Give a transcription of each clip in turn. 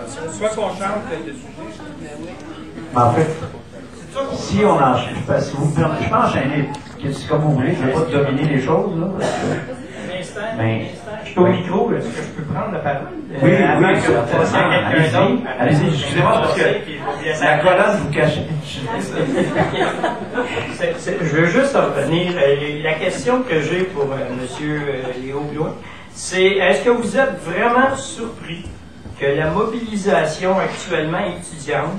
Soit qu'on change le sujet. Mais en fait, si on enchaîne, si vous permettez, je peux enchaîner comme vous voulez, je ne vais pas dominer les choses, là. Mais je suis au micro, est-ce que je peux prendre la parole? Oui, avant oui, que vous passiez à quelqu'un d'autre. Allez-y, excusez-moi parce que la colonne vous cache. Je veux juste revenir. La question que j'ai pour M. Léo Blois, c'est est-ce que vous êtes vraiment surpris que la mobilisation actuellement étudiante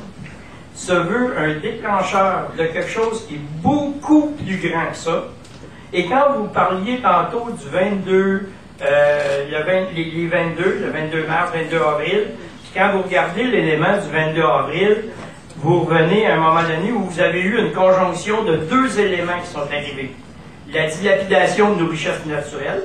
se veut un déclencheur de quelque chose qui est beaucoup plus grand que ça? Et quand vous parliez tantôt du 22, les 22, le 22 mars, 22 avril, puis quand vous regardez l'élément du 22 avril, vous revenez à un moment donné où vous avez eu une conjonction de deux éléments qui sont arrivés. La dilapidation de nos richesses naturelles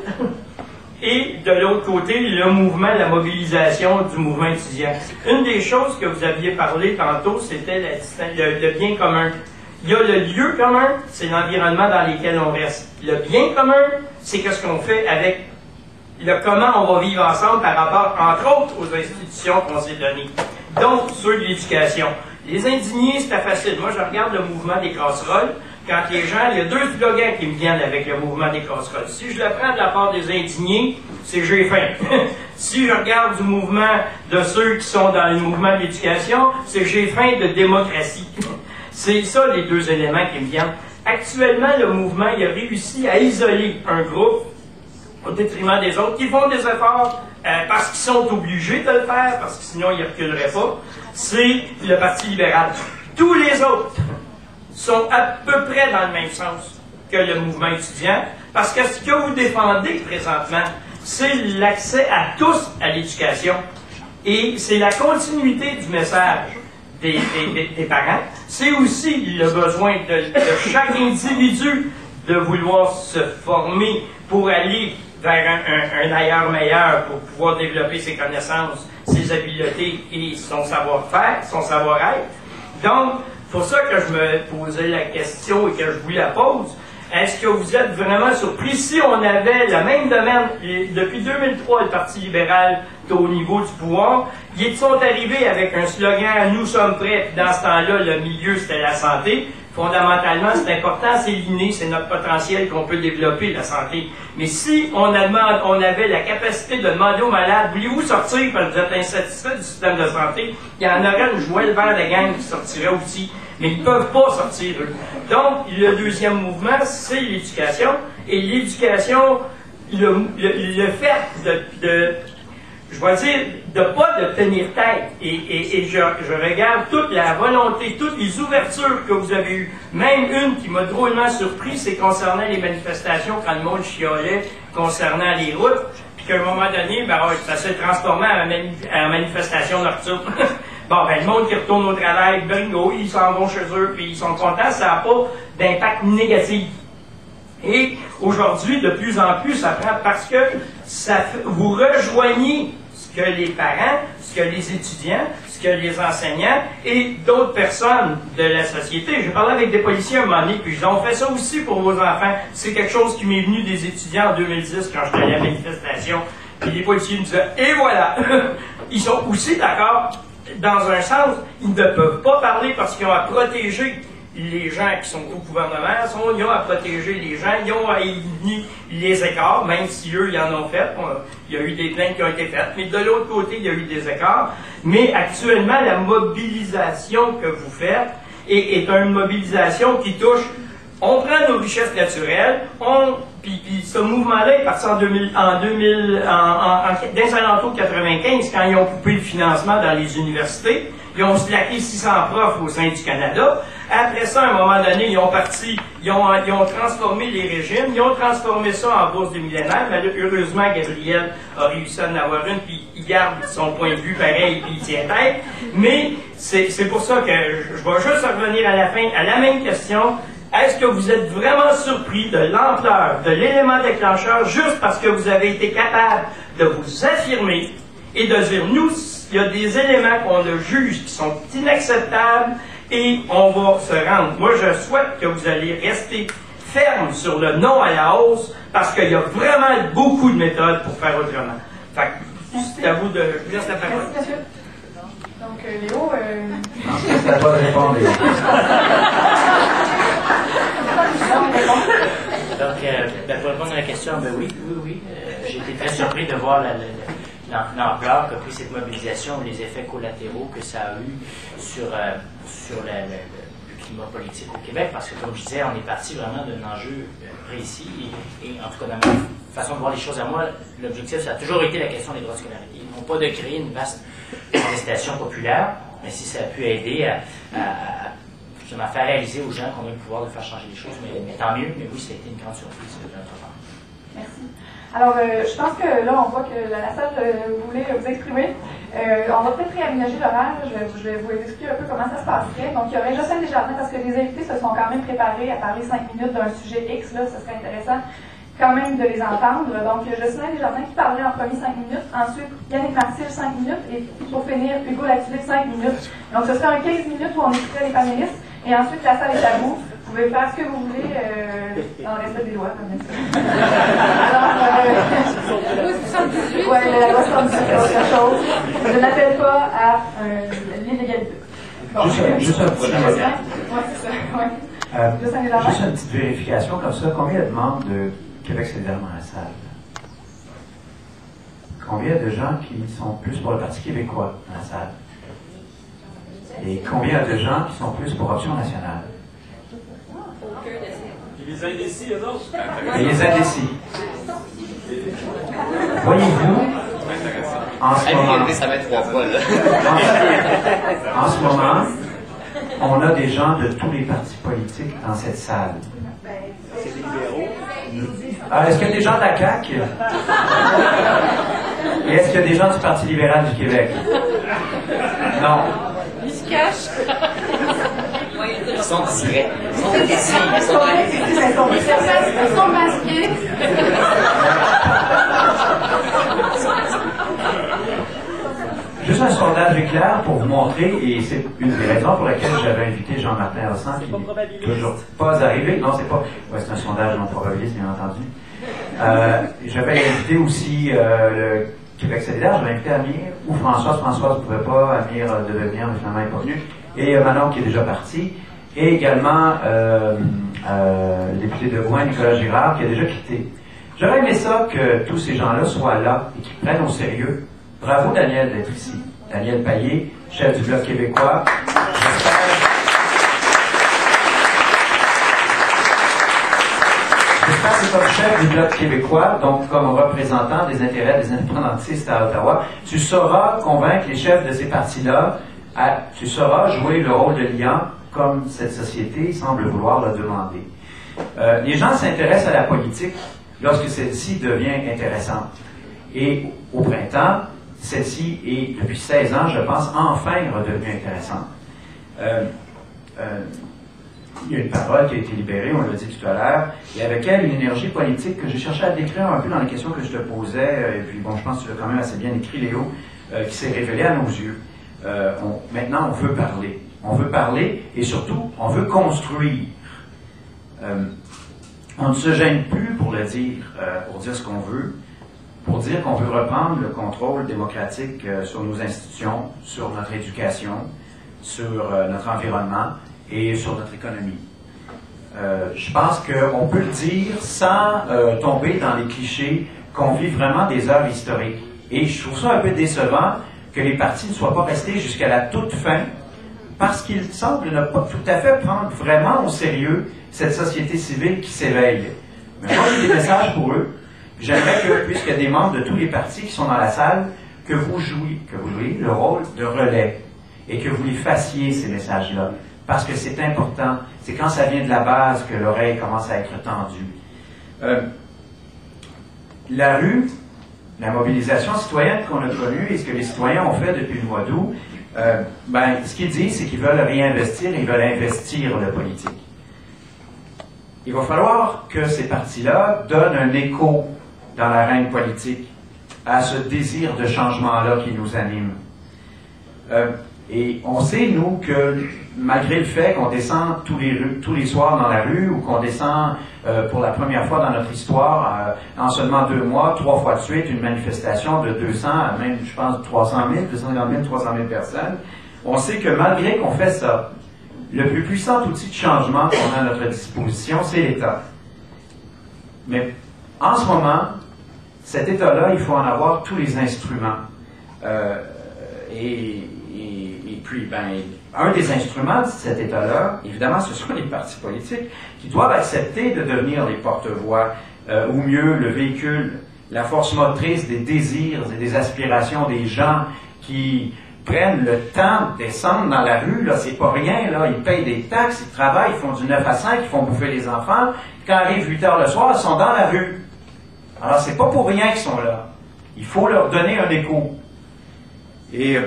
et de l'autre côté, le mouvement, la mobilisation du mouvement étudiant. Une des choses que vous aviez parlé tantôt, c'était le bien commun. Il y a le lieu commun, c'est l'environnement dans lequel on reste. Le bien commun, c'est ce qu'on fait avec le comment on va vivre ensemble par rapport, entre autres, aux institutions qu'on s'est données. Donc, ceux de l'éducation. Les indignés, c'est pas facile. Moi, je regarde le mouvement des casseroles. Quand les gens, il y a deux slogans qui me viennent avec le mouvement des casseroles. Si je le prends de la part des indignés, c'est j'ai faim. Si je regarde du mouvement de ceux qui sont dans le mouvement de l'éducation, c'est j'ai faim de démocratie. C'est ça les deux éléments qui me viennent. Actuellement, le mouvement il a réussi à isoler un groupe au détriment des autres qui font des efforts parce qu'ils sont obligés de le faire, parce que sinon ils ne reculeraient pas. C'est le Parti libéral. Tous les autres sont à peu près dans le même sens que le mouvement étudiant, parce que ce que vous défendez présentement, c'est l'accès à tous à l'éducation. Et c'est la continuité du message des parents. C'est aussi le besoin de chaque individu de vouloir se former pour aller vers un ailleurs meilleur, pour pouvoir développer ses connaissances, ses habiletés et son savoir-faire, son savoir-être. Donc, c'est pour ça que je me posais la question et que je vous la pose. Est-ce que vous êtes vraiment surpris si on avait le même domaine, depuis 2003, le Parti libéral est au niveau du pouvoir, ils sont arrivés avec un slogan « Nous sommes prêts », puis dans ce temps-là, le milieu, c'était la santé. Fondamentalement, c'est important, c'est l'inné, c'est notre potentiel qu'on peut développer, la santé. Mais si on avait la capacité de demander aux malades, voulez-vous sortir parce que vous êtes insatisfait du système de santé, il y en aurait une joie vert de gang qui sortirait aussi. Mais ils ne peuvent pas sortir, eux. Donc, le deuxième mouvement, c'est l'éducation. Et l'éducation, le fait je vais dire, de pas de tenir tête. Et je regarde toute la volonté, toutes les ouvertures que vous avez eues. Même une qui m'a drôlement surpris, c'est concernant les manifestations, quand le monde chiolait concernant les routes, puis qu'à un moment donné, ça s'est transformé en manifestation nocturne. Bon, le monde qui retourne au travail, bingo, ils s'en vont chez eux, puis ils sont contents, ça n'a pas d'impact négatif. Et aujourd'hui, de plus en plus, ça prend parce que vous rejoignez ce que les parents, ce que les étudiants, ce que les enseignants et d'autres personnes de la société. J'ai parlé avec des policiers un moment donné, puis ils ont fait ça aussi pour vos enfants. C'est quelque chose qui m'est venu des étudiants en 2010 quand j'étais à la manifestation. Puis les policiers me disaient, et voilà! Ils sont aussi d'accord. Dans un sens, ils ne peuvent pas parler parce qu'ils ont à protéger les gens qui sont au gouvernement, ils ont à protéger les gens, ils ont à éliminer les écarts, même si eux, ils en ont fait. Il y a eu des plaintes qui ont été faites, mais de l'autre côté, il y a eu des écarts. Mais actuellement, la mobilisation que vous faites est une mobilisation qui touche, on prend nos richesses naturelles, puis ce mouvement-là est parti dans les alentours de 95, quand ils ont coupé le financement dans les universités. Ils ont slacké 600 profs au sein du Canada. Après ça, à un moment donné, ils ont transformé les régimes, ils ont transformé ça en bourse du millénaire. Mais heureusement, Gabriel a réussi à en avoir une, puis il garde son point de vue pareil, puis il tient tête. Mais c'est pour ça que je vais juste revenir à la fin, à la même question. Est-ce que vous êtes vraiment surpris de l'ampleur de l'élément déclencheur juste parce que vous avez été capable de vous affirmer et de dire, nous, il y a des éléments qu'on juge qui sont inacceptables et on va se rendre. Moi, je souhaite que vous allez rester ferme sur le non à la hausse parce qu'il y a vraiment beaucoup de méthodes pour faire autrement. Fait que, c'est à vous de... Je vous laisse la parole. c'est à toi de répondre. Donc, pour répondre à la question, ben oui. J'ai été très surpris de voir l'ampleur qu'a pris cette mobilisation, les effets collatéraux que ça a eu sur le climat politique au Québec, parce que, comme je disais, on est parti vraiment d'un enjeu précis, et en tout cas, dans ma façon de voir les choses à moi, l'objectif, ça a toujours été la question des droits de scolarité. Non pas de créer une vaste contestation populaire, mais si ça a pu aider à justement faire réaliser aux gens qu'on a le pouvoir de faire changer les choses, mais tant mieux, mais oui, ça a été une grande surprise de notre part. Merci. Alors, je pense que là, on voit que la salle voulait vous exprimer. On va peut-être réaménager l'horaire. Je vais vous expliquer un peu comment ça se passerait. Donc, il y aurait Jocelyne Desjardins, parce que les invités se sont quand même préparés à parler 5 minutes d'un sujet X. Là, ce serait intéressant quand même de les entendre. Donc, Jocelyne Desjardins qui parlerait en premier 5 minutes. Ensuite, Yannick Martil, 5 minutes. Et pour finir, Hugo Latulippe, 5 minutes. Donc, ce serait un 15 minutes où on écouterait les panélistes. Et ensuite, la salle est à vous. Vous pouvez faire ce que vous voulez dans le respect des lois, comme ça. Alors, ouais, la loi 78, c'est autre chose. Je n'appelle pas à l'illégalité. Bon, juste un petit... Ouais, c'est ça. Ouais. Juste une petite vérification comme ça. Combien de membres de Québec solidaire dans la salle? Combien de gens qui sont plus pour le Parti québécois dans la salle? Et combien de gens qui sont plus pour Option nationale? Et les indécis, eux autres? Et les indécis. Voyez-vous, en ce moment, ça va être 3 fois, là. En ce moment, on a des gens de tous les partis politiques dans cette salle. C'est des libéraux. Est-ce qu'il y a des gens de la CAQ? Et est-ce qu'il y a des gens du Parti libéral du Québec? Non. Ils se cachent. Ils sont discrets. Ils sont indécis. Ils sont masqués. Juste un sondage éclair pour vous montrer, et c'est une des raisons pour laquelle j'avais invité Jean-Martin Hossan, qui n'est toujours pas arrivé. Non, c'est pas. Ouais, c'est un sondage non probabiliste, bien entendu. J'avais invité aussi le Québec solidaire, j'avais invité Amir, ou Françoise. Françoise ne pouvait pas, Amir devait venir, mais finalement elle n'est pas venu. Et Manon qui est déjà parti. Et également le député de Gouin, Nicolas Girard, qui a déjà quitté. J'aurais aimé ça que tous ces gens-là soient là et qu'ils prennent au sérieux. Bravo Daniel d'être ici. Daniel Payet, chef du Bloc québécois. J'espère que comme chef du Bloc québécois, donc comme représentant des intérêts des indépendantistes à Ottawa, tu sauras convaincre les chefs de ces partis-là, tu sauras jouer le rôle de liant comme cette société semble vouloir le demander. Les gens s'intéressent à la politique lorsque celle-ci devient intéressante. Et au printemps, celle-ci est, depuis 16 ans, je pense, enfin redevenue intéressante. Il y a une parole qui a été libérée, on l'a dit tout à l'heure, et avec elle, une énergie politique que je cherchais à décrire un peu dans les questions que je te posais, et puis bon, je pense que tu l'as quand même assez bien écrit, Léo, qui s'est révélée à nos yeux. Maintenant, on veut parler. On veut parler, et surtout, on veut construire. On ne se gêne plus pour le dire, pour dire ce qu'on veut, pour dire qu'on veut reprendre le contrôle démocratique sur nos institutions, sur notre éducation, sur notre environnement et sur notre économie. Je pense qu'on peut le dire sans tomber dans les clichés qu'on vit vraiment des heures historiques. Et je trouve ça un peu décevant que les partis ne soient pas restés jusqu'à la toute fin parce qu'ils semblent ne pas tout à fait prendre vraiment au sérieux cette société civile qui s'éveille. Mais moi, j'ai des messages pour eux. J'aimerais que, puisqu'il y a des membres de tous les partis qui sont dans la salle, que vous jouiez le rôle de relais et que vous les fassiez, ces messages-là. Parce que c'est important. C'est quand ça vient de la base que l'oreille commence à être tendue. La rue, la mobilisation citoyenne qu'on a connue et ce que les citoyens ont fait depuis le mois d'août, ce qu'ils disent, c'est qu'ils veulent réinvestir, ils veulent investir le politique. Il va falloir que ces partis-là donnent un écho dans l'arène politique à ce désir de changement-là qui nous anime. Et on sait, nous, que malgré le fait qu'on descend tous les soirs dans la rue ou qu'on descend pour la première fois dans notre histoire, en seulement 2 mois, 3 fois de suite, une manifestation de 200 à même, je pense, 300 000, 250 000, 300 000 personnes, on sait que malgré qu'on fait ça, le plus puissant outil de changement qu'on a à notre disposition, c'est l'État. Mais en ce moment, cet État-là, il faut en avoir tous les instruments. Et puis, un des instruments de cet État-là, évidemment, ce sont les partis politiques qui doivent accepter de devenir les porte-voix, ou mieux, le véhicule, la force motrice des désirs et des aspirations des gens qui prennent le temps de descendre dans la rue, là, c'est pas rien, là, ils payent des taxes, ils travaillent, ils font du 9 à 5, ils font bouffer les enfants, quand arrive 8 heures le soir, ils sont dans la rue. Alors, c'est pas pour rien qu'ils sont là. Il faut leur donner un écho. Et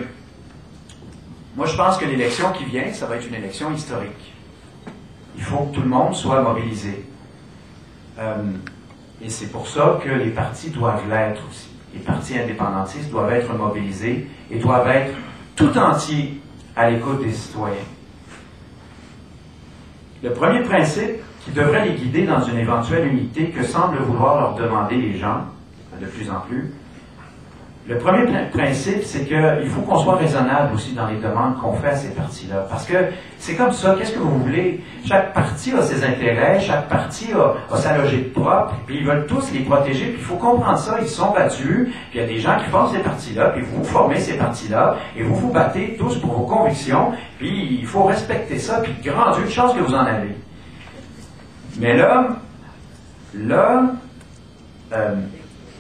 moi, je pense que l'élection qui vient, ça va être une élection historique. Il faut que tout le monde soit mobilisé. Et c'est pour ça que les partis doivent l'être aussi. Les partis indépendantistes doivent être mobilisés et doivent être tout entiers à l'écoute des citoyens. Le premier principe qui devrait les guider dans une éventuelle unité que semblent vouloir leur demander les gens, de plus en plus, le premier principe, c'est qu'il faut qu'on soit raisonnable aussi dans les demandes qu'on fait à ces partis-là. Parce que c'est comme ça, qu'est-ce que vous voulez? Chaque parti a ses intérêts, chaque parti a sa logique propre, puis ils veulent tous les protéger, puis il faut comprendre ça, ils se sont battus, puis il y a des gens qui forment ces partis-là, puis vous formez ces partis-là, et vous vous battez tous pour vos convictions, puis il faut respecter ça, puis grand Dieu, de chance que vous en avez. Mais là,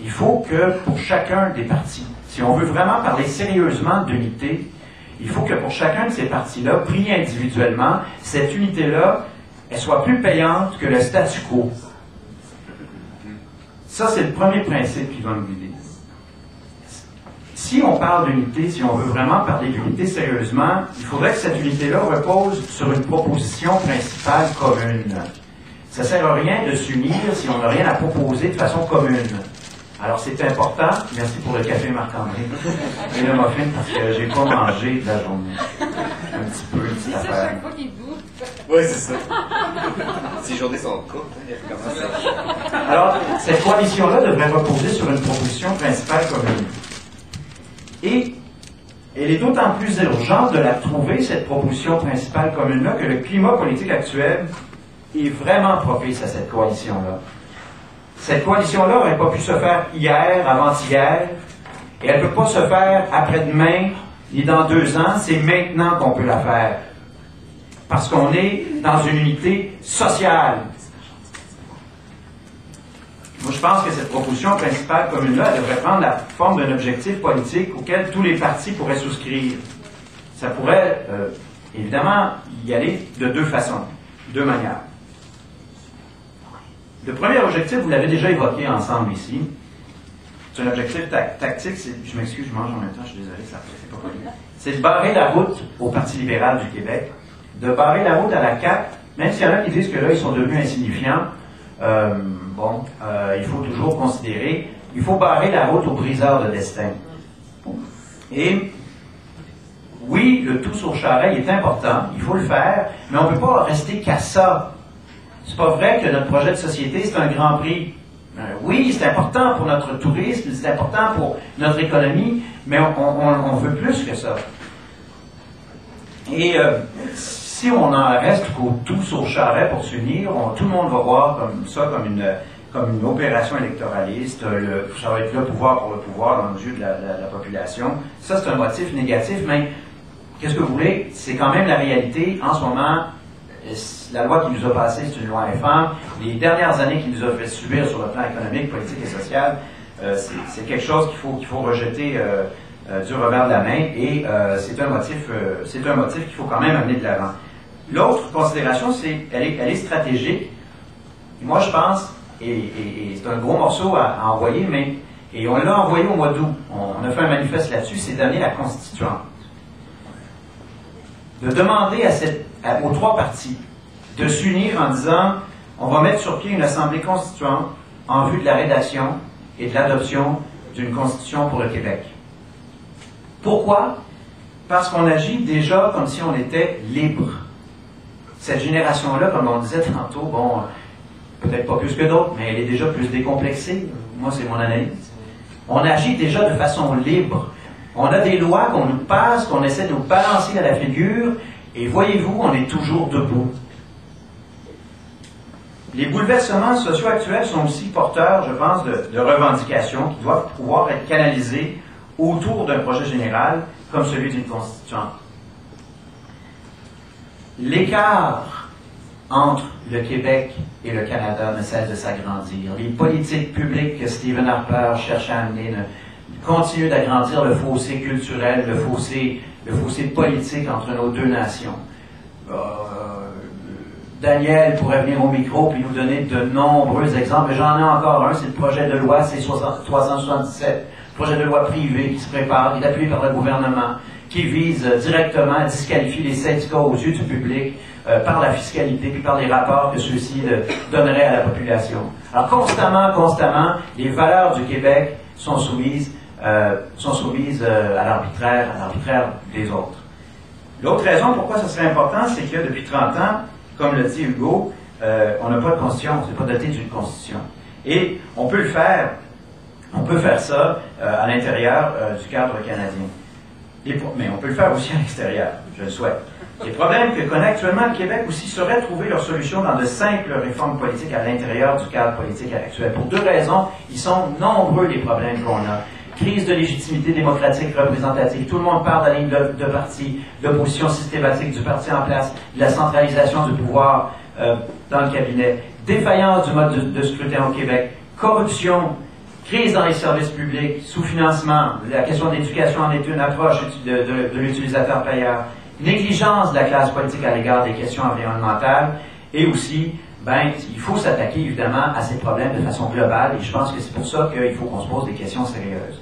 il faut que pour chacun des partis, si on veut vraiment parler sérieusement d'unité, il faut que pour chacun de ces partis-là, pris individuellement, cette unité-là, elle soit plus payante que le statu quo. Ça, c'est le premier principe qui va nous guider. Si on parle d'unité, si on veut vraiment parler d'unité sérieusement, il faudrait que cette unité-là repose sur une proposition principale commune. Ça ne sert à rien de s'unir si on n'a rien à proposer de façon commune. Alors, c'est important. Merci pour le café, Marc-André. Et le muffin, parce que j'ai pas mangé de la journée. Un petit peu, une petite affaire. Chaque fois qu'il goûte. Oui, c'est ça. Ces journées sont courtes. Alors, cette coalition-là devrait reposer sur une proposition principale commune. Et elle est d'autant plus urgente de la trouver, cette proposition principale commune-là, que le climat politique actuel est vraiment propice à cette coalition-là. Cette coalition-là n'aurait pas pu se faire hier, avant-hier, et elle ne peut pas se faire après-demain, ni dans 2 ans, c'est maintenant qu'on peut la faire. Parce qu'on est dans une unité sociale. Moi, je pense que cette proposition principale commune-là, elle devrait prendre la forme d'un objectif politique auquel tous les partis pourraient souscrire. Ça pourrait, évidemment, y aller de 2 façons, 2 manières. Le premier objectif, vous l'avez déjà évoqué ensemble ici. C'est un objectif tactique. Je m'excuse, je mange en même temps, je suis désolé, ça c'est pas connu. C'est de barrer la route au Parti libéral du Québec, de barrer la route à la CAQ, même s'il y en a qui disent que là, ils sont devenus insignifiants. Il faut toujours considérer, il faut barrer la route aux briseurs de destin. Et oui, le tout sur Charest est important, il faut le faire, mais on ne peut pas rester qu'à ça. C'est pas vrai que notre projet de société, c'est un grand prix. Oui, c'est important pour notre tourisme, c'est important pour notre économie, mais on veut plus que ça. Et si on en reste qu'au tout sur Charest pour s'unir, tout le monde va voir comme ça comme une opération électoraliste, ça va être le pouvoir pour le pouvoir dans les yeux de la population. Ça, c'est un motif négatif, mais qu'est-ce que vous voulez? C'est quand même la réalité. En ce moment, la loi qui nous a passé, c'est une loi infâme. Les dernières années qui nous a fait subir sur le plan économique, politique et social, c'est quelque chose qu'il faut rejeter du revers de la main, et c'est un motif qu'il faut quand même amener de l'avant. L'autre considération, elle est stratégique. Moi, je pense, et c'est un gros morceau à envoyer, et on l'a envoyé au mois d'août. On a fait un manifeste là-dessus, c'est d'amener la constituante. De demander aux 3 partis de s'unir en disant on va mettre sur pied une assemblée constituante en vue de la rédaction et de l'adoption d'une constitution pour le Québec. Pourquoi? Parce qu'on agit déjà comme si on était libre. Cette génération-là, comme on disait tantôt, bon, peut-être pas plus que d'autres, mais elle est déjà plus décomplexée. Moi, c'est mon analyse. On agit déjà de façon libre. On a des lois qu'on nous passe, qu'on essaie de nous balancer à la figure, et voyez-vous, on est toujours debout. Les bouleversements sociaux actuels sont aussi porteurs, je pense, de revendications qui doivent pouvoir être canalisées autour d'un projet général, comme celui d'une constituante. L'écart entre le Québec et le Canada ne cesse de s'agrandir. Les politiques publiques que Stephen Harper cherche à amener continuent d'agrandir le fossé culturel, le fossé politique entre nos deux nations. Daniel pourrait venir au micro et nous donner de nombreux exemples, mais j'en ai encore un, c'est le projet de loi C-377, projet de loi privé qui se prépare, qui est appuyé par le gouvernement, qui vise directement à disqualifier les syndicats aux yeux du public par la fiscalité puis par les rapports que ceux-ci donneraient à la population. Alors constamment, les valeurs du Québec sont soumises à l'arbitraire des autres. L'autre raison pourquoi ce serait important, c'est que depuis 30 ans, comme le dit Hugo, on n'a pas de constitution, on ne s'est pas doté d'une constitution. Et on peut faire ça à l'intérieur du cadre canadien. Mais on peut le faire aussi à l'extérieur, je le souhaite. Les problèmes que connaît actuellement le Québec aussi sauraient trouver leur solution dans de simples réformes politiques à l'intérieur du cadre politique actuel. Pour deux raisons, ils sont nombreux les problèmes qu'on a. Crise de légitimité démocratique représentative. Tout le monde parle de la ligne de parti, l'opposition systématique du parti en place, la centralisation du pouvoir dans le cabinet, défaillance du mode de scrutin au Québec, corruption, crise dans les services publics, sous-financement, la question de l'éducation en est une approche de l'utilisateur payeur, négligence de la classe politique à l'égard des questions environnementales, et aussi, il faut s'attaquer évidemment à ces problèmes de façon globale, et je pense que c'est pour ça qu'il faut qu'on se pose des questions sérieuses.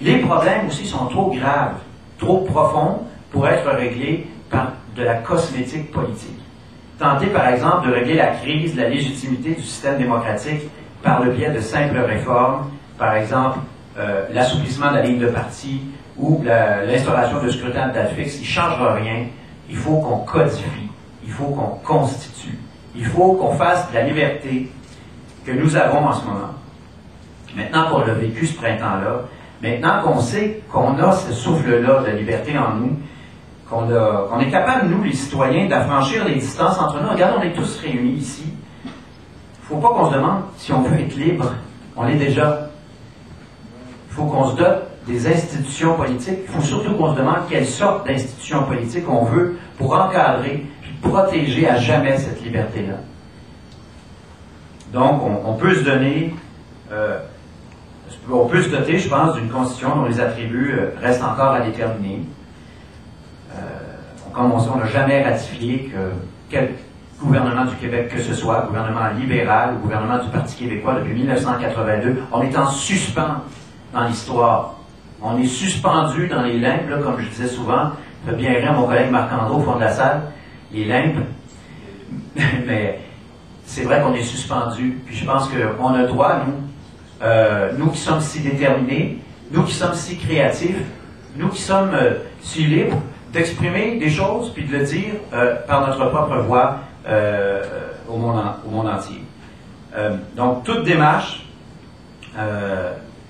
Les problèmes aussi sont trop graves, trop profonds pour être réglés par de la cosmétique politique. Tenter par exemple de régler la crise de la légitimité du système démocratique par le biais de simples réformes, par exemple l'assouplissement de la ligne de parti ou l'instauration de scrutin de date fixe, il ne changera rien. Il faut qu'on codifie, il faut qu'on constitue, il faut qu'on fasse de la liberté que nous avons en ce moment. Maintenant qu'on a vécu ce printemps-là, maintenant qu'on sait qu'on a ce souffle-là de liberté en nous, qu'on est capable, nous, les citoyens, d'affranchir les distances entre nous. Regarde, on est tous réunis ici. Il ne faut pas qu'on se demande si on veut être libre. On l'est déjà. Il faut qu'on se dote des institutions politiques. Il faut surtout qu'on se demande quelle sorte d'institutions politiques on veut pour encadrer et protéger à jamais cette liberté-là. Donc, on peut se donner... on peut se doter, je pense, d'une constitution dont les attributs restent encore à déterminer. Comme on n'a jamais ratifié que quel gouvernement du Québec que ce soit, gouvernement libéral ou gouvernement du Parti québécois depuis 1982, on est en suspens dans l'histoire. On est suspendu dans les limbes, là, comme je disais souvent, ça fait bien rire mon collègue Marc-André au fond de la salle, les limbes. Mais c'est vrai qu'on est suspendu. Puis je pense qu'on a le droit, nous qui sommes si déterminés, nous qui sommes si créatifs, nous qui sommes si libres, d'exprimer des choses puis de le dire par notre propre voix au monde entier. Donc, toute démarche,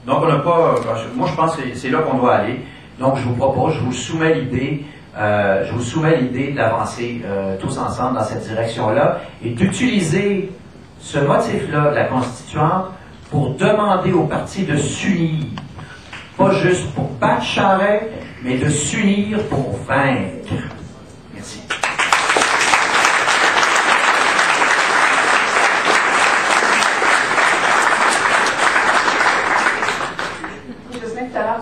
donc on n'a pas... Moi, je pense que c'est là qu'on doit aller. Donc, je vous propose, je vous soumets l'idée d'avancer tous ensemble dans cette direction-là et d'utiliser ce motif-là de la Constituante pour demander aux partis de s'unir. Pas juste pour battre charret, mais de s'unir pour vaincre. Merci. Jocelyne, tout à l'heure,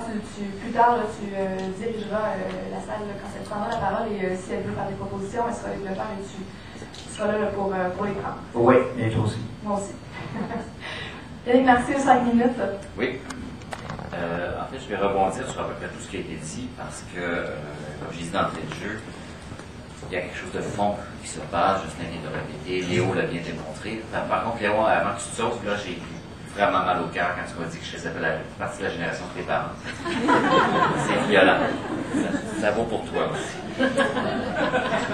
plus tard, tu dirigeras la salle quand elle prendra la parole et si elle veut faire des propositions, elle sera avec le faire et tu seras là pour les prendre. Oui, et toi aussi. Moi aussi. Yannick, merci, 5 minutes. Oui. En fait, je vais rebondir sur à peu près tout ce qui a été dit parce que, comme je disais d'entrée de jeu, il y a quelque chose de fond qui se passe. Justin vient de répéter, Léo l'a bien démontré. Par contre, Léo, avant que tu te sauves, là, j'ai vraiment mal au cœur quand tu m'as dit que je faisais partie de la génération de tes parents. C'est violent. Ça vaut pour toi aussi.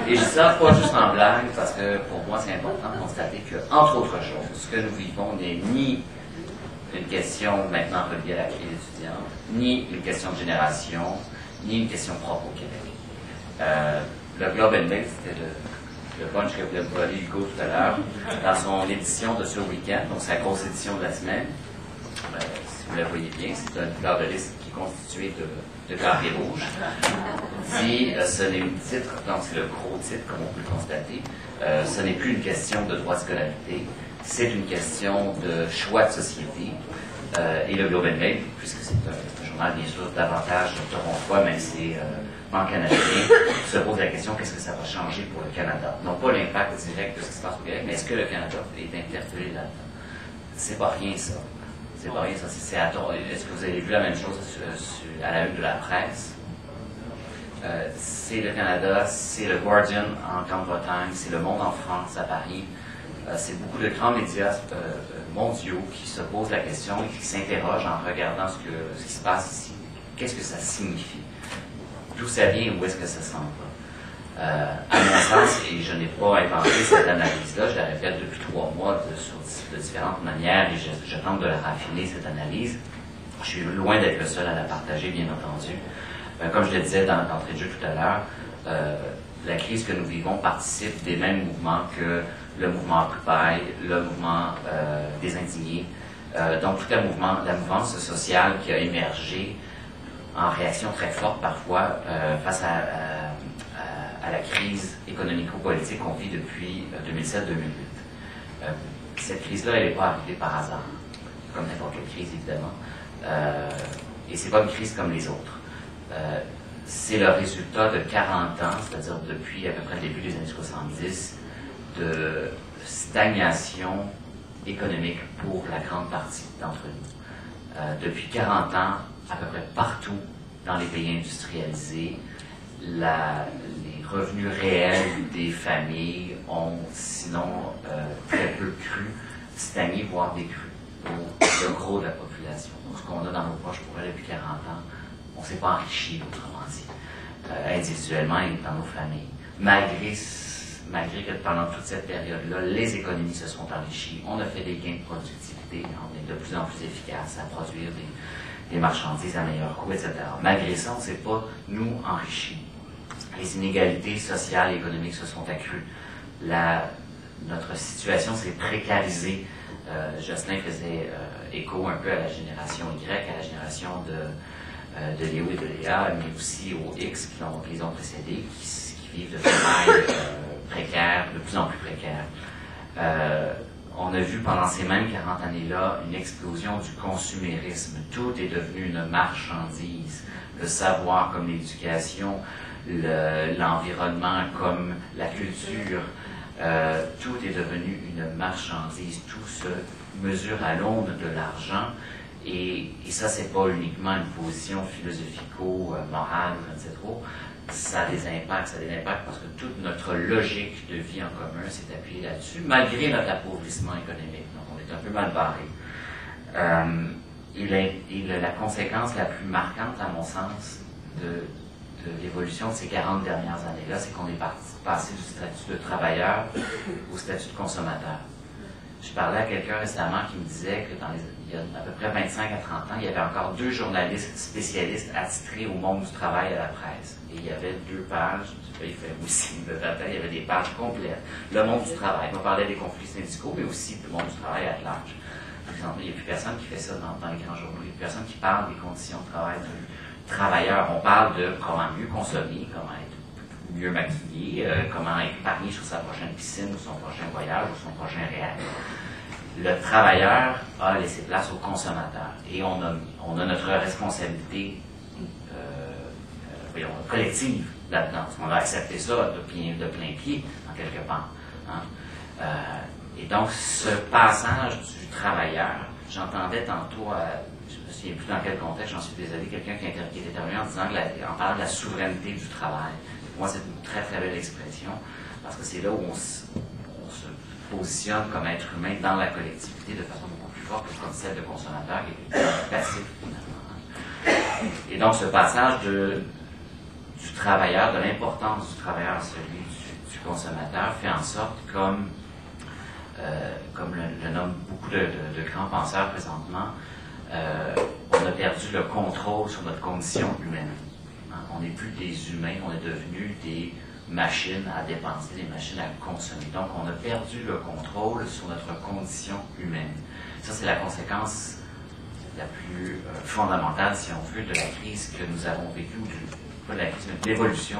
Et je dis ça pas juste en blague parce que pour moi, c'est important de constater que, entre autres choses, ce que nous vivons n'est ni une question maintenant reliée à la crise étudiante, ni une question de génération, ni une question propre au Québec. Le Globe and Mail, c'était le punch que vous avez volé Hugo tout à l'heure, dans son édition de ce week-end, donc sa grosse édition de la semaine. Si vous la voyez bien, c'est un fleur de liste qui est constitué de carrés rouges. Dit, ce n'est le titre, donc c'est le gros titre, comme on peut le constater, ce n'est plus une question de droit de scolarité, c'est une question de choix de société. Et le Globe and Mail, puisque c'est un journal bien sûr davantage torontois, mais c'est pan-canadien, se pose la question qu'est-ce que ça va changer pour le Canada? Non pas l'impact direct de ce qui se passe au Québec, mais est-ce que le Canada est interpellé là-dedans? C'est pas rien ça. C'est pas rien ça. Est-ce que vous avez vu la même chose à la une de la presse? C'est le Canada, c'est le Guardian en Grande-Bretagne, c'est Le Monde en France, à Paris. C'est beaucoup de grands médias mondiaux qui se posent la question et qui s'interrogent en regardant ce qui se passe ici. Qu'est-ce que ça signifie? D'où ça vient et où est-ce que ça s'en va? À mon sens, et je n'ai pas inventé cette analyse-là, je la répète depuis 3 mois de différentes manières et je tente de la raffiner, cette analyse. Je suis loin d'être le seul à la partager, bien entendu. Comme je le disais d'entrée de jeu tout à l'heure, la crise que nous vivons participe des mêmes mouvements que le mouvement Occupy, le mouvement des indignés. Donc toute la mouvance sociale qui a émergé en réaction très forte parfois face à la crise économico-politique qu'on vit depuis 2007-2008. Cette crise-là, elle n'est pas arrivée par hasard, comme n'importe quelle crise évidemment, et c'est pas une crise comme les autres. C'est le résultat de 40 ans, c'est-à-dire depuis à peu près le début des années 70, de stagnation économique pour la grande partie d'entre nous. Depuis 40 ans, à peu près partout dans les pays industrialisés, les revenus réels des familles ont, sinon très peu cru, stagné, voire décru pour le gros de la population. Donc, ce qu'on a dans nos poches pour elle depuis 40 ans, on ne s'est pas enrichi, autrement dit, individuellement et dans nos familles. Malgré que pendant toute cette période-là, les économies se sont enrichies, on a fait des gains de productivité, on est de plus en plus efficace à produire des marchandises à meilleur coût, etc. Malgré ça, on ne s'est pas, nous, enrichis. Les inégalités sociales et économiques se sont accrues. Notre situation s'est précarisée. Jocelyn faisait écho un peu à la génération Y, à la génération de Léo et de Léa, mais aussi aux X qui les ont précédés, qui vivent de travail précaire, de plus en plus précaire. On a vu pendant ces mêmes 40 années-là une explosion du consumérisme. Tout est devenu une marchandise. Le savoir comme l'éducation, l'environnement comme la culture, tout est devenu une marchandise. Tout se mesure à l'aune de l'argent. Et ça, c'est pas uniquement une position philosophico-morale, je ne sais trop. Ça a des impacts parce que toute notre logique de vie en commun s'est appuyée là-dessus, malgré notre appauvrissement économique. Donc, on est un peu mal barré. La conséquence la plus marquante, à mon sens, de l'évolution de ces 40 dernières années-là, c'est qu'on est passé du statut de travailleur au statut de consommateur. Je parlais à quelqu'un récemment qui me disait que il y a à peu près 25 à 30 ans, il y avait encore 2 journalistes spécialistes attitrés au monde du travail à la presse. Et il y avait 2 pages, il fait aussi de data, il y avait des pages complètes. Le monde du travail. On parlait des conflits syndicaux, mais aussi du monde du travail à large. Par exemple, il n'y a plus personne qui fait ça dans les grands journaux. Il n'y a plus personne qui parle des conditions de travail du travailleur. On parle de comment mieux consommer, comment être mieux maquillé, comment épargner sur sa prochaine piscine ou son prochain voyage ou son prochain réel. Le travailleur a laissé place au consommateur et on a notre responsabilité collective là-dedans. On a accepté ça de plein pied, en quelque part. Hein. Et donc, ce passage du travailleur, j'entendais tantôt, je ne me souviens plus dans quel contexte, j'en suis désolé, quelqu'un qui est intervenu en disant en parlant de la souveraineté du travail. Pour moi, c'est une très très belle expression, parce que c'est là où on se positionne comme être humain dans la collectivité de façon beaucoup plus forte que celle de consommateur qui est passif, finalement. Et donc, ce passage du travailleur, de l'importance du travailleur à celui du consommateur, fait en sorte comme comme le nomment beaucoup de grands penseurs présentement, on a perdu le contrôle sur notre condition humaine. Hein? On n'est plus des humains, on est devenus des machines à dépenser, des machines à consommer. Donc, on a perdu le contrôle sur notre condition humaine. Ça, c'est la conséquence la plus fondamentale, si on veut, de la crise que nous avons vécue, pas de la crise, mais de l'évolution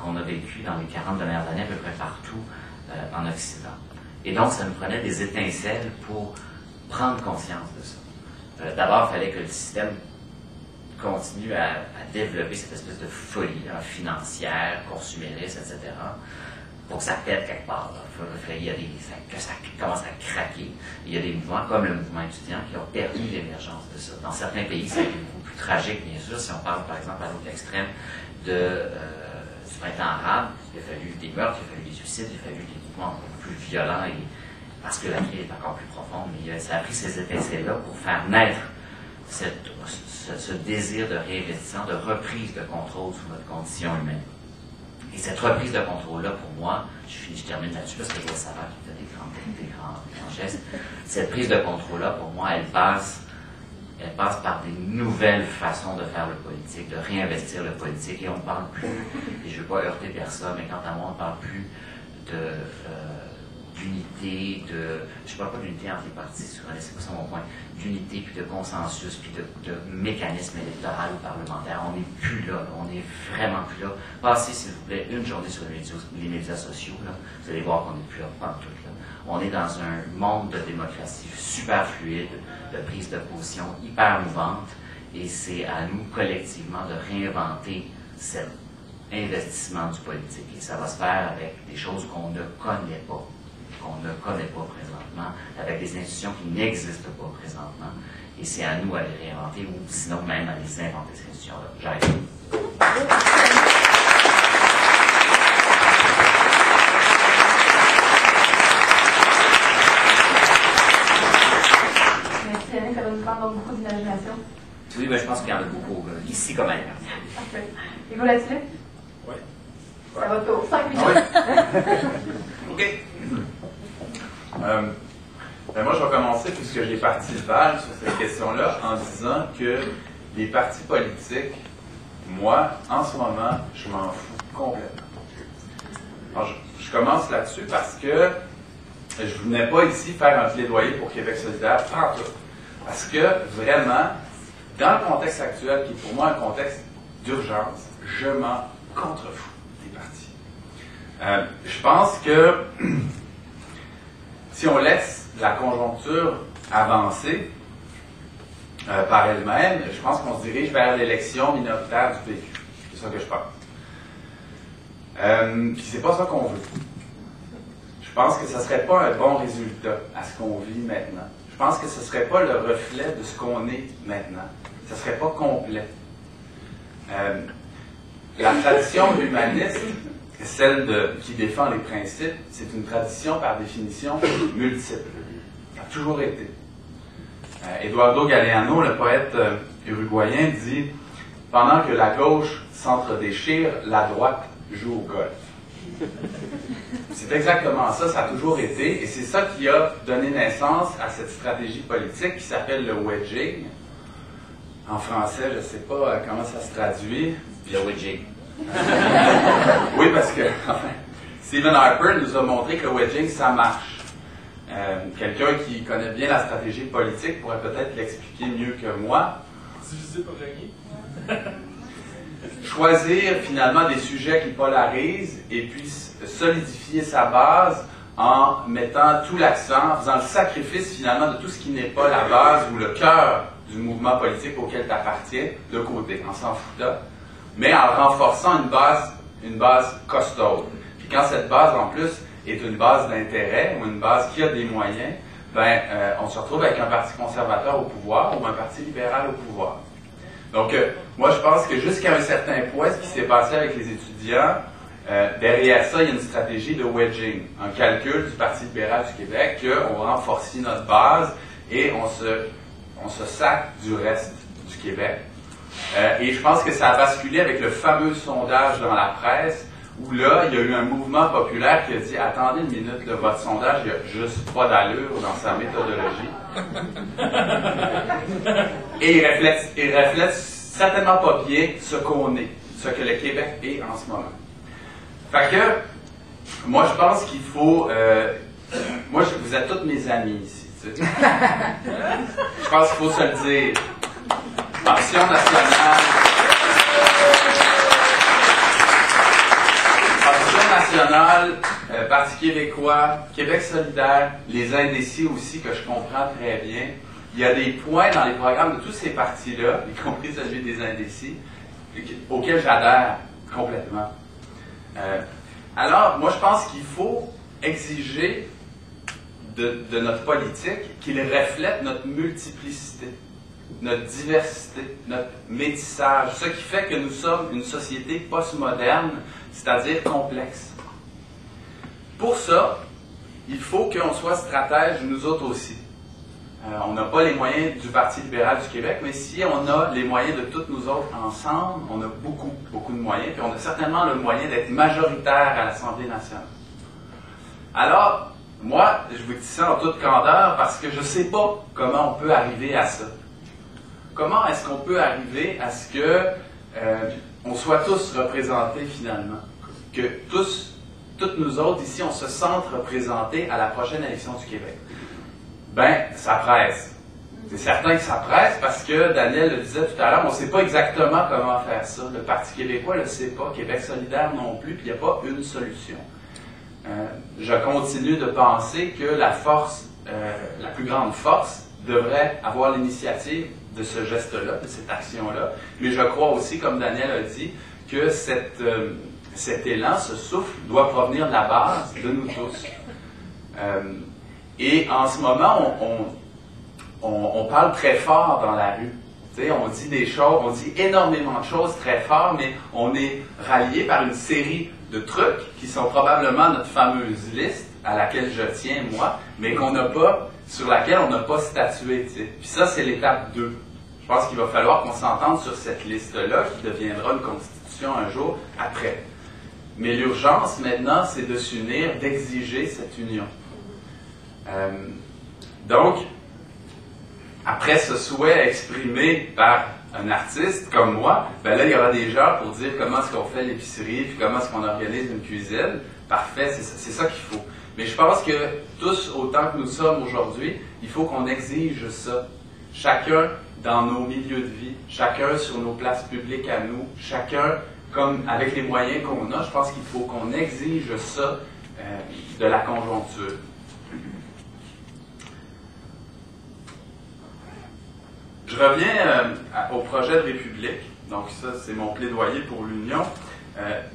qu'on a vécue dans les 40 dernières années à peu près partout en Occident. Et donc, ça nous prenait des étincelles pour prendre conscience de ça. D'abord, il fallait que le système continue à développer cette espèce de folie financière, consumériste, etc., pour que ça pète quelque part. Il y a que ça commence à craquer. Il y a des mouvements comme le mouvement étudiant qui ont permis l'émergence de ça. Dans certains pays, c'est beaucoup plus tragique, bien sûr. Si on parle, par exemple, à l'autre extrême du printemps arabe, il a fallu des meurtres, il a fallu des suicides, il a fallu des mouvements beaucoup plus violents, parce que la crise est encore plus profonde. Mais ça a pris ces étincelles-là pour faire naître ce désir de réinvestissement, de reprise de contrôle sur notre condition humaine. Et cette reprise de contrôle-là, pour moi, je termine là-dessus parce que je vois Sarah qui fait des grands gestes. Cette prise de contrôle-là, pour moi, elle passe par des nouvelles façons de faire le politique, de réinvestir le politique. Et on ne parle plus, et je ne veux pas heurter personne, mais quant à moi, on ne parle plus d'unité, je ne parle pas d'unité entre les partis, c'est pas ça mon point, d'unité, puis de consensus, puis de mécanisme électoral ou parlementaire. On n'est plus là, on n'est vraiment plus là. Passez, s'il vous plaît, une journée sur les médias sociaux, là, vous allez voir qu'on n'est plus là, pas tout là. On est dans un monde de démocratie super fluide, de prise de position hyper mouvante, et c'est à nous, collectivement, de réinventer cet investissement du politique. Et ça va se faire avec des choses qu'on ne connaît pas. Présentement, avec des institutions qui n'existent pas présentement. Et c'est à nous à les réinventer, ou sinon même à les inventer, ces institutions-là. J'arrête. Merci Yannick, ça va nous prendre donc beaucoup d'imagination. Oui, ben, je pense qu'il y en a beaucoup, ici comme ailleurs. Parfait. Et vous là-dessus? Oui. Ça va tôt, 5 minutes. OK. Moi, je vais commencer, puisque j'ai parti le bal sur cette question-là, en disant que les partis politiques, moi, en ce moment, je m'en fous complètement. Alors, je commence là-dessus parce que je ne venais pas ici faire un plaidoyer pour Québec solidaire, pas tout. Parce que, vraiment, dans le contexte actuel, qui est pour moi un contexte d'urgence, je m'en contrefous des partis. Je pense que si on laisse la conjoncture avancer par elle-même, je pense qu'on se dirige vers l'élection minoritaire du PQ. C'est ça que je pense. Puis c'est pas ça qu'on veut. Je pense que ce ne serait pas un bon résultat à ce qu'on vit maintenant. Je pense que ce ne serait pas le reflet de ce qu'on est maintenant. Ce ne serait pas complet. La tradition humaniste, celle qui défend les principes, c'est une tradition par définition multiple. Ça a toujours été. Eduardo Galeano, le poète uruguayen, dit « Pendant que la gauche s'entre-déchire, la droite joue au golf. » C'est exactement ça, ça a toujours été, et c'est ça qui a donné naissance à cette stratégie politique qui s'appelle le wedging. En français, je ne sais pas comment ça se traduit. Le wedging. Oui, parce que enfin, Stephen Harper nous a montré que le wedging, ça marche. Quelqu'un qui connaît bien la stratégie politique pourrait peut-être l'expliquer mieux que moi. Diviser pour régner. Choisir finalement des sujets qui polarisent et puis solidifier sa base en mettant tout l'accent, en faisant le sacrifice finalement de tout ce qui n'est pas la base ou le cœur du mouvement politique auquel tu appartiens, de côté, en s'en foutant, mais en renforçant une base costaude. Puis quand cette base en plus est une base d'intérêt ou une base qui a des moyens, on se retrouve avec un parti conservateur au pouvoir ou un parti libéral au pouvoir. Donc, moi, je pense que jusqu'à un certain point, ce qui s'est passé avec les étudiants, derrière ça, il y a une stratégie de wedging, un calcul du Parti libéral du Québec, qu'on renforce notre base et on se sac du reste du Québec. Et je pense que ça a basculé avec le fameux sondage dans la presse, où là, il y a eu un mouvement populaire qui a dit « Attendez une minute, là, votre sondage, il n'y a juste pas d'allure dans sa méthodologie. » Et il reflète certainement pas bien ce qu'on est, ce que le Québec est en ce moment. Fait que, moi, je pense qu'il faut... vous êtes tous mes amis ici, tu sais. Je pense qu'il faut se le dire. Action nationale... Action nationale, Parti québécois, Québec solidaire, les indécis aussi, que je comprends très bien. Il y a des points dans les programmes de tous ces partis-là, y compris celui des indécis, auxquels j'adhère complètement. Alors, moi, je pense qu'il faut exiger de notre politique qu'il reflète notre multiplicité, notre diversité, notre métissage, ce qui fait que nous sommes une société postmoderne, c'est-à-dire complexe. Pour ça, il faut qu'on soit stratège, nous autres aussi. On n'a pas les moyens du Parti libéral du Québec, mais si on a les moyens de toutes nous autres ensemble, on a beaucoup, beaucoup de moyens, puis on a certainement le moyen d'être majoritaire à l'Assemblée nationale. Alors, moi, je vous dis ça en toute candeur parce que je ne sais pas comment on peut arriver à ça. Comment est-ce qu'on peut arriver à ce que on soit tous représentés finalement? Que toutes nous autres ici, on se sente représentés à la prochaine élection du Québec? Ben, ça presse. C'est certain que ça presse parce que Daniel le disait tout à l'heure, on ne sait pas exactement comment faire ça. Le Parti québécois ne le sait pas, Québec solidaire non plus, puis il n'y a pas une solution. Je continue de penser que la force, la plus grande force, devrait avoir l'initiative de ce geste-là, de cette action-là. Mais je crois aussi, comme Daniel a dit, que cet élan, ce souffle, doit provenir de la base, de nous tous. Et en ce moment, on parle très fort dans la rue. Tu sais, on dit des choses, on dit énormément de choses très fort, mais on est rallié par une série de trucs qui sont probablement notre fameuse liste à laquelle je tiens, moi, mais qu'on n'a pas, sur laquelle on n'a pas statué. Tu sais. Puis ça, c'est l'étape 2. Je pense qu'il va falloir qu'on s'entende sur cette liste-là, qui deviendra une constitution un jour après. Mais l'urgence, maintenant, c'est de s'unir, d'exiger cette union. Donc, après ce souhait exprimé par un artiste comme moi, ben là, il y aura des gens pour dire comment est-ce qu'on fait l'épicerie, puis comment est-ce qu'on organise une cuisine. Parfait, c'est ça qu'il faut. Mais je pense que tous, autant que nous sommes aujourd'hui, il faut qu'on exige ça. Chacun dans nos milieux de vie, chacun sur nos places publiques à nous, chacun comme avec les moyens qu'on a, je pense qu'il faut qu'on exige ça de la conjoncture. Je reviens au projet de République. Donc ça, c'est mon plaidoyer pour l'Union.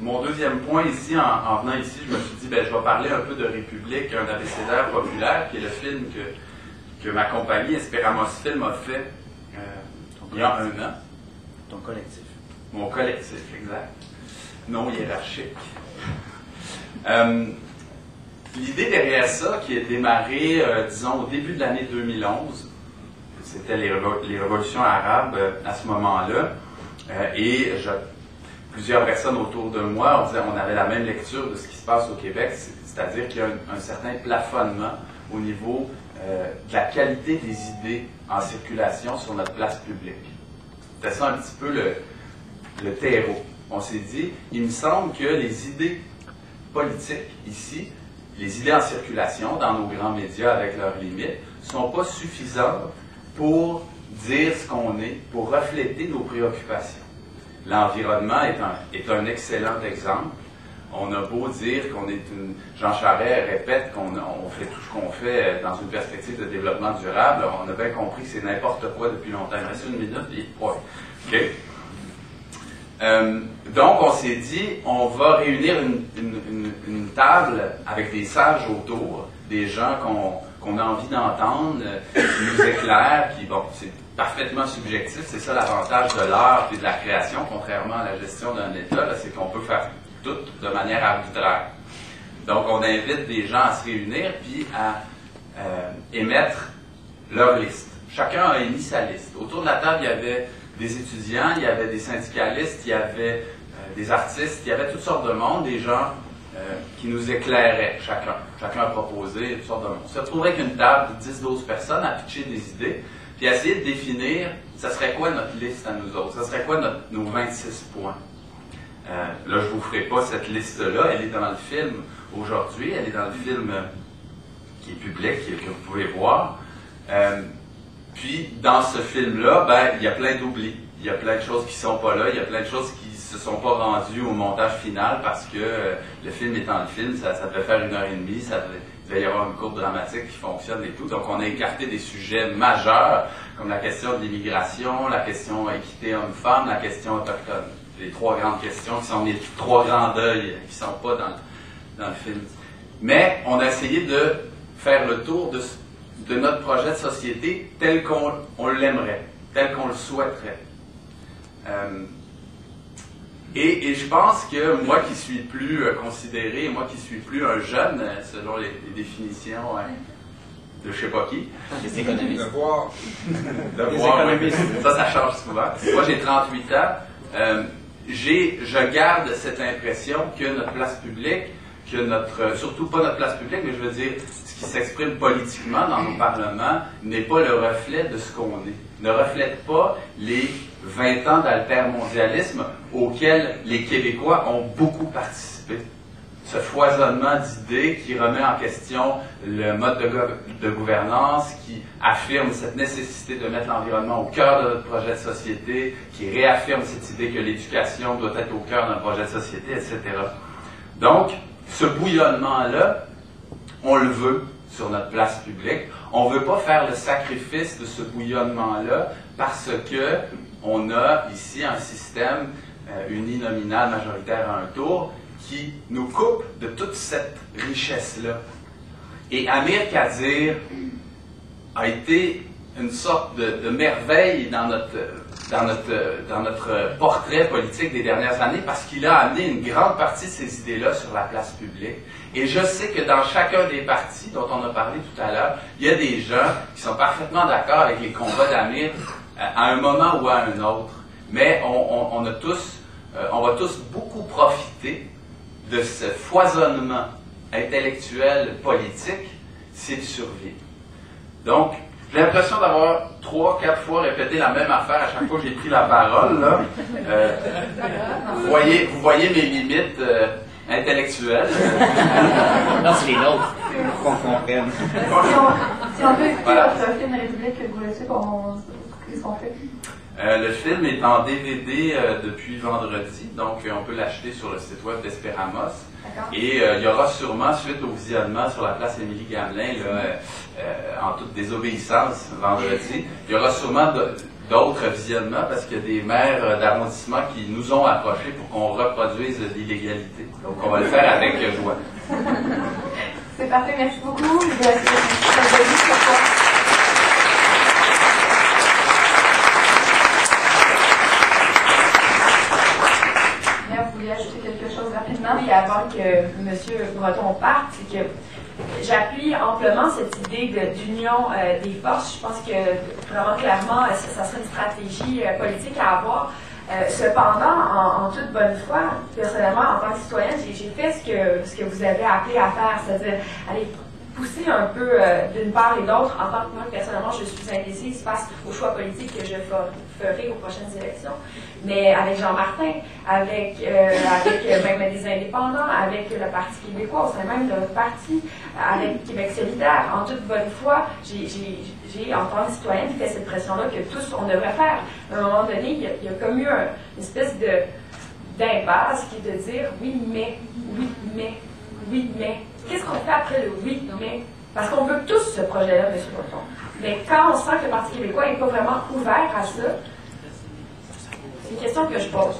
Mon deuxième point ici, en venant ici, je me suis dit, ben, je vais parler un peu de République, un abécédaire populaire, qui est le film que ma compagnie Espéramos Film a fait il y a 1 an. Ton collectif. Mon collectif, exact. Non hiérarchique. L'idée derrière ça, qui est démarrée, disons, au début de l'année 2011, c'était les révolutions arabes à ce moment-là, et plusieurs personnes autour de moi, on avait la même lecture de ce qui se passe au Québec, c'est-à-dire qu'il y a un certain plafonnement au niveau de la qualité des idées en circulation sur notre place publique. C'était ça un petit peu le terreau. On s'est dit, il me semble que les idées politiques ici, les idées en circulation dans nos grands médias avec leurs limites, ne sont pas suffisantes pour dire ce qu'on est, pour refléter nos préoccupations. L'environnement est un excellent exemple. On a beau dire qu'on est une... Jean Charest répète qu'on fait tout ce qu'on fait dans une perspective de développement durable. On a bien compris que c'est n'importe quoi depuis longtemps. Il reste 1 minute et point. OK? Donc, on s'est dit, on va réunir une table avec des sages autour, des gens qu'on a envie d'entendre, qui nous éclairent, qui, bon, c'est parfaitement subjectif, c'est ça l'avantage de l'art et de la création, contrairement à la gestion d'un État, c'est qu'on peut faire tout de manière arbitraire. Donc, on invite des gens à se réunir puis à émettre leur liste. Chacun a émis sa liste. Autour de la table, il y avait des étudiants, il y avait des syndicalistes, il y avait des artistes, il y avait toutes sortes de monde, des gens qui nous éclairaient, chacun. Chacun a proposé toutes sortes de monde. On se retrouverait avec une table de 10-12 personnes à pitcher des idées, puis à essayer de définir, ça serait quoi notre liste à nous autres, ça serait quoi nos 26 points. Là, je ne vous ferai pas cette liste-là, elle est dans le film aujourd'hui, elle est dans le film qui est public, que vous pouvez voir. Puis, dans ce film-là, ben, il y a plein d'oublis. Il y a plein de choses qui ne sont pas là, il y a plein de choses qui ne se sont pas rendues au montage final parce que le film étant le film, ça devait faire 1h30, il devait y avoir une courbe dramatique qui fonctionne et tout. Donc, on a écarté des sujets majeurs, comme la question de l'immigration, la question équité homme-femme, la question autochtone. Les 3 grandes questions qui sont les 3 grands deuils qui ne sont pas dans le film. Mais on a essayé de faire le tour de notre projet de société tel qu'on l'aimerait, tel qu'on le souhaiterait. Et je pense que moi qui suis plus considéré, moi qui suis plus un jeune, selon les définitions de je sais pas qui. Les économistes. De voir. Oui. Ça change souvent. Moi j'ai 38 ans. Je garde cette impression que notre place publique, surtout pas notre place publique, mais je veux dire, ce qui s'exprime politiquement dans nos parlements n'est pas le reflet de ce qu'on est. Ne reflète pas les 20 ans d'altermondialisme auxquels les Québécois ont beaucoup participé. Ce foisonnement d'idées qui remet en question le mode de gouvernance, qui affirme cette nécessité de mettre l'environnement au cœur de notre projet de société, qui réaffirme cette idée que l'éducation doit être au cœur d'un projet de société, etc. Donc, ce bouillonnement-là, on le veut sur notre place publique. On ne veut pas faire le sacrifice de ce bouillonnement-là parce que on a ici un système uninominal majoritaire à un tour qui nous coupe de toute cette richesse-là. Et Amir Kadir a été une sorte de merveille dans notre portrait politique des dernières années parce qu'il a amené une grande partie de ces idées-là sur la place publique. Et je sais que dans chacun des partis dont on a parlé tout à l'heure, il y a des gens qui sont parfaitement d'accord avec les combats d'Amir à un moment ou à un autre. Mais on va tous beaucoup profiter de ce foisonnement intellectuel, politique, s'il survit. Donc, j'ai l'impression d'avoir 3-4 fois répété la même affaire à chaque fois que j'ai pris la parole. Là. Vous voyez mes limites intellectuelles. Non, c'est les nôtres. Qu'on comprenne. Si on peut écouter votre film République, vous voulez qu'est-ce qu'on fait? Le film est en DVD depuis vendredi, donc on peut l'acheter sur le site web d'Espéramos. Et il y aura sûrement, suite au visionnement sur la place Émilie-Gamelin, en toute désobéissance vendredi, il y aura sûrement d'autres visionnements parce qu'il y a des maires d'arrondissement qui nous ont approchés pour qu'on reproduise l'illégalité. Donc on va le faire avec joie. C'est parfait, merci beaucoup. Vous voulez ajouter quelque chose rapidement? Oui, avant que M. Breton parte, c'est que j'appuie amplement cette idée d'union des forces. Je pense que vraiment clairement, ça serait une stratégie politique à avoir. Cependant, en toute bonne foi, personnellement, en tant que citoyenne, j'ai fait ce que vous avez appelé à faire, c'est-à-dire aller pousser un peu d'une part et d'autre. En tant que moi, personnellement, je suis indécise face aux choix politiques que je ferai aux prochaines élections. Mais avec Jean Martin, avec même des indépendants, avec le Parti québécois, au sein même de notre parti, avec Québec solidaire, en toute bonne foi, j'ai en tant que citoyenne, fait cette pression-là que tous, on devrait faire. À un moment donné, il y a comme eu une espèce d'impasse qui est de dire oui, mais, qu'est-ce qu'on fait après le oui, mais? Parce qu'on veut tous ce projet-là, M. Breton. Mais quand on sent que le Parti québécois n'est pas vraiment ouvert à ça, c'est une question que je pose.